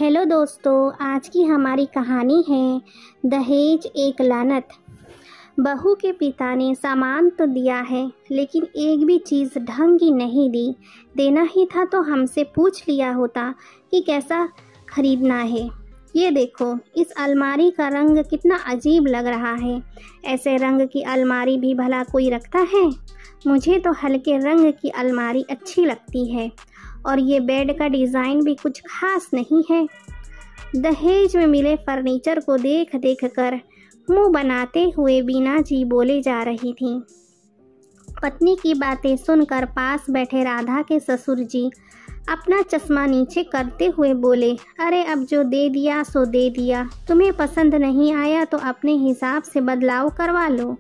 Hello दोस्तों, आज की हमारी कहानी है दहेज एक लानत। बहू के पिता ने सामान तो दिया है, लेकिन एक भी चीज़ ढंग की नहीं दी। देना ही था तो हमसे पूछ लिया होता कि कैसा खरीदना है। ये देखो, इस अलमारी का रंग कितना अजीब लग रहा है। ऐसे रंग की अलमारी भी भला कोई रखता है? मुझे तो हल्के रंग की अलमारी अच्छी लगती है। और ये बेड का डिज़ाइन भी कुछ खास नहीं है। दहेज में मिले फर्नीचर को देख देख कर मुँह बनाते हुए बीना जी बोले जा रही थी। पत्नी की बातें सुनकर पास बैठे राधा के ससुर जी अपना चश्मा नीचे करते हुए बोले, अरे अब जो दे दिया सो दे दिया। तुम्हें पसंद नहीं आया तो अपने हिसाब से बदलाव करवा लो।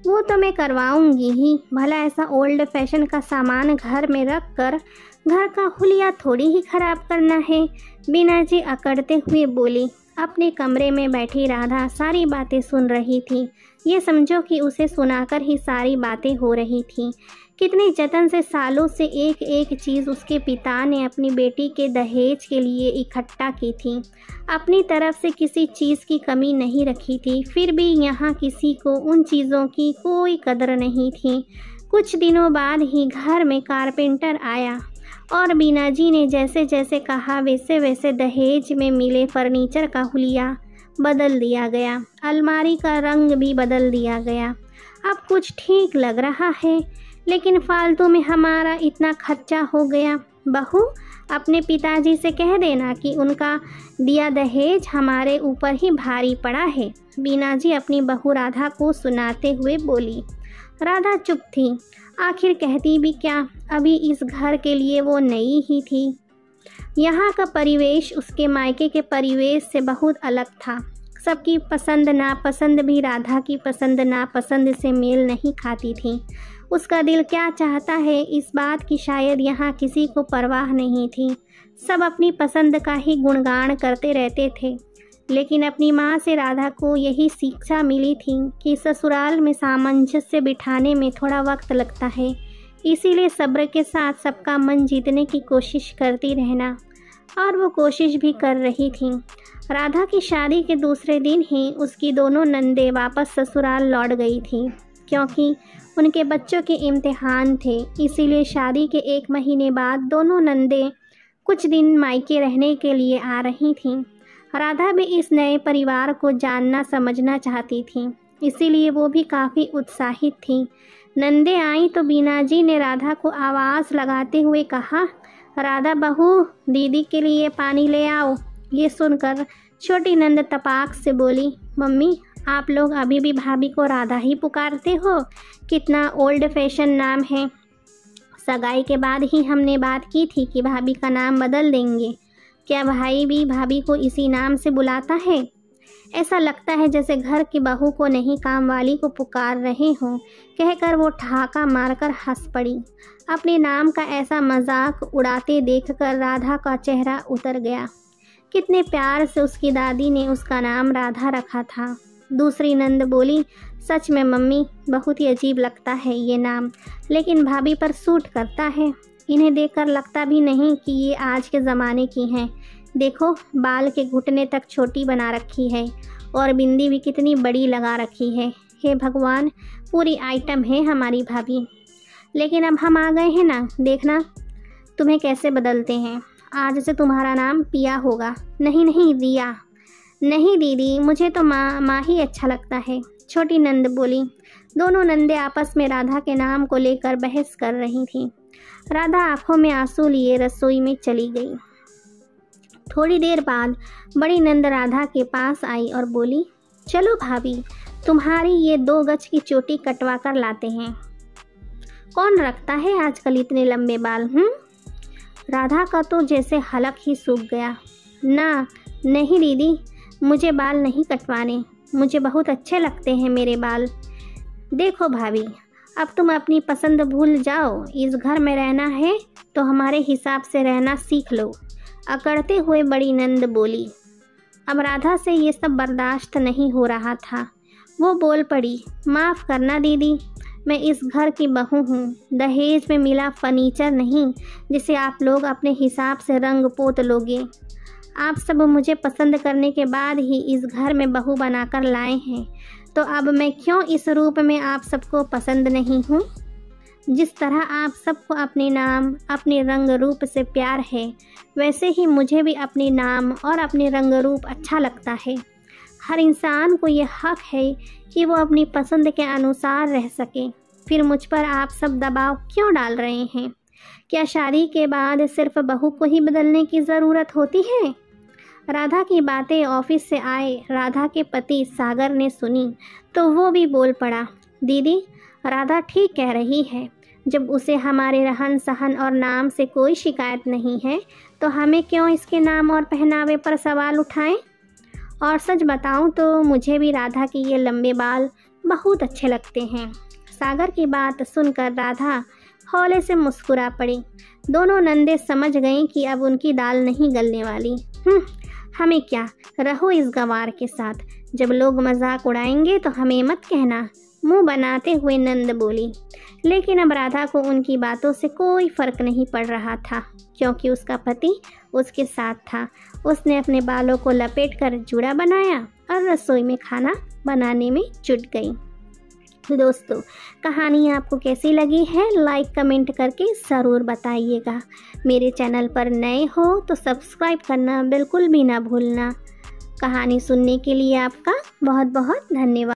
वो तो मैं करवाऊंगी ही। भला ऐसा ओल्ड फैशन का सामान घर में रख कर घर का हुलिया थोड़ी ही खराब करना है। बीना जी अकड़ते हुए बोली। अपने कमरे में बैठी राधा सारी बातें सुन रही थी। ये समझो कि उसे सुनाकर ही सारी बातें हो रही थी। कितने जतन से सालों से एक एक चीज़ उसके पिता ने अपनी बेटी के दहेज के लिए इकट्ठा की थी। अपनी तरफ से किसी चीज़ की कमी नहीं रखी थी, फिर भी यहाँ किसी को उन चीज़ों की कोई कदर नहीं थी। कुछ दिनों बाद ही घर में कारपेंटर आया और बीना जी ने जैसे जैसे कहा वैसे वैसे दहेज में मिले फर्नीचर का हुलिया बदल दिया गया। अलमारी का रंग भी बदल दिया गया। अब कुछ ठीक लग रहा है, लेकिन फालतू में हमारा इतना खर्चा हो गया। बहू, अपने पिताजी से कह देना कि उनका दिया दहेज हमारे ऊपर ही भारी पड़ा है। बीना जी अपनी बहू राधा को सुनाते हुए बोली। राधा चुप थी। आखिर कहती भी क्या, अभी इस घर के लिए वो नई ही थी। यहाँ का परिवेश उसके मायके के परिवेश से बहुत अलग था। सबकी पसंद नापसंद भी राधा की पसंद नापसंद से मेल नहीं खाती थी। उसका दिल क्या चाहता है इस बात की शायद यहाँ किसी को परवाह नहीं थी। सब अपनी पसंद का ही गुणगान करते रहते थे। लेकिन अपनी माँ से राधा को यही शिक्षा मिली थी कि ससुराल में सामंजस्य बिठाने में थोड़ा वक्त लगता है। इसीलिए सब्र के साथ सबका मन जीतने की कोशिश करती रहना, और वो कोशिश भी कर रही थी। राधा की शादी के दूसरे दिन ही उसकी दोनों नंदे वापस ससुराल लौट गई थी, क्योंकि उनके बच्चों के इम्तिहान थे। इसीलिए शादी के 1 महीने बाद दोनों नंदे कुछ दिन मायके रहने के लिए आ रही थीं। राधा भी इस नए परिवार को जानना समझना चाहती थी, इसीलिए वो भी काफ़ी उत्साहित थी। नंदे आई तो बीना जी ने राधा को आवाज़ लगाते हुए कहा, राधा बहू, दीदी के लिए पानी ले आओ। ये सुनकर छोटी नंद तपाक से बोली, मम्मी, आप लोग अभी भी भाभी को राधा ही पुकारते हो? कितना ओल्ड फैशन नाम है। सगाई के बाद ही हमने बात की थी कि भाभी का नाम बदल देंगे। क्या भाई भी भाभी को इसी नाम से बुलाता है? ऐसा लगता है जैसे घर की बहू को नहीं काम वाली को पुकार रहे हों। कहकर वो ठहाका मारकर हंस पड़ी। अपने नाम का ऐसा मजाक उड़ाते देखकर राधा का चेहरा उतर गया। कितने प्यार से उसकी दादी ने उसका नाम राधा रखा था। दूसरी नंद बोली, सच में मम्मी, बहुत ही अजीब लगता है ये नाम, लेकिन भाभी पर सूट करता है। इन्हें देखकर लगता भी नहीं कि ये आज के ज़माने की हैं। देखो, बाल के घुटने तक छोटी बना रखी है और बिंदी भी कितनी बड़ी लगा रखी है। हे भगवान, पूरी आइटम है हमारी भाभी। लेकिन अब हम आ गए हैं ना, देखना तुम्हें कैसे बदलते हैं। आज से तुम्हारा नाम पिया होगा। नहीं नहीं, रिया। नहीं दीदी, मुझे तो माँ ही अच्छा लगता है, छोटी नंद बोली। दोनों नंदे आपस में राधा के नाम को लेकर बहस कर रही थीं। राधा आंखों में आंसू लिए रसोई में चली गई। थोड़ी देर बाद बड़ी नंद राधा के पास आई और बोली, चलो भाभी, तुम्हारी ये 2 गज की चोटी कटवा कर लाते हैं। कौन रखता है आजकल इतने लंबे बाल? राधा का तो जैसे हलक ही सूख गया। ना, नहीं दीदी, मुझे बाल नहीं कटवाने। मुझे बहुत अच्छे लगते हैं मेरे बाल। देखो भाभी, अब तुम अपनी पसंद भूल जाओ। इस घर में रहना है तो हमारे हिसाब से रहना सीख लो। अकड़ते हुए बड़ी नंद बोली। अब राधा से ये सब बर्दाश्त नहीं हो रहा था। वो बोल पड़ी, माफ़ करना दीदी, मैं इस घर की बहू हूँ। दहेज में मिला फर्नीचर नहीं जिसे आप लोग अपने हिसाब से रंग पोत लोगे। आप सब मुझे पसंद करने के बाद ही इस घर में बहू बनाकर लाए हैं, तो अब मैं क्यों इस रूप में आप सबको पसंद नहीं हूँ। जिस तरह आप सबको अपने नाम, अपने रंग रूप से प्यार है, वैसे ही मुझे भी अपने नाम और अपने रंग रूप अच्छा लगता है। हर इंसान को ये हक है कि वो अपनी पसंद के अनुसार रह सके। फिर मुझ पर आप सब दबाव क्यों डाल रहे हैं? क्या शादी के बाद सिर्फ बहू को ही बदलने की ज़रूरत होती है? राधा की बातें ऑफिस से आए राधा के पति सागर ने सुनी तो वो भी बोल पड़ा, दीदी राधा ठीक कह रही है। जब उसे हमारे रहन सहन और नाम से कोई शिकायत नहीं है तो हमें क्यों इसके नाम और पहनावे पर सवाल उठाएं। और सच बताऊं तो मुझे भी राधा के ये लंबे बाल बहुत अच्छे लगते हैं। सागर की बात सुनकर राधा हौले से मुस्कुरा पड़ी। दोनों नंदे समझ गईं कि अब उनकी दाल नहीं गलने वाली। हमें क्या, रहो इस गंवार के साथ। जब लोग मजाक उड़ाएंगे तो हमें मत कहना, मुंह बनाते हुए नंद बोली। लेकिन अब राधा को उनकी बातों से कोई फर्क नहीं पड़ रहा था, क्योंकि उसका पति उसके साथ था। उसने अपने बालों को लपेटकर जूड़ा बनाया और रसोई में खाना बनाने में जुट गई। तो दोस्तों, कहानी आपको कैसी लगी है लाइक कमेंट करके ज़रूर बताइएगा। मेरे चैनल पर नए हो तो सब्सक्राइब करना बिल्कुल भी ना भूलना। कहानी सुनने के लिए आपका बहुत बहुत धन्यवाद।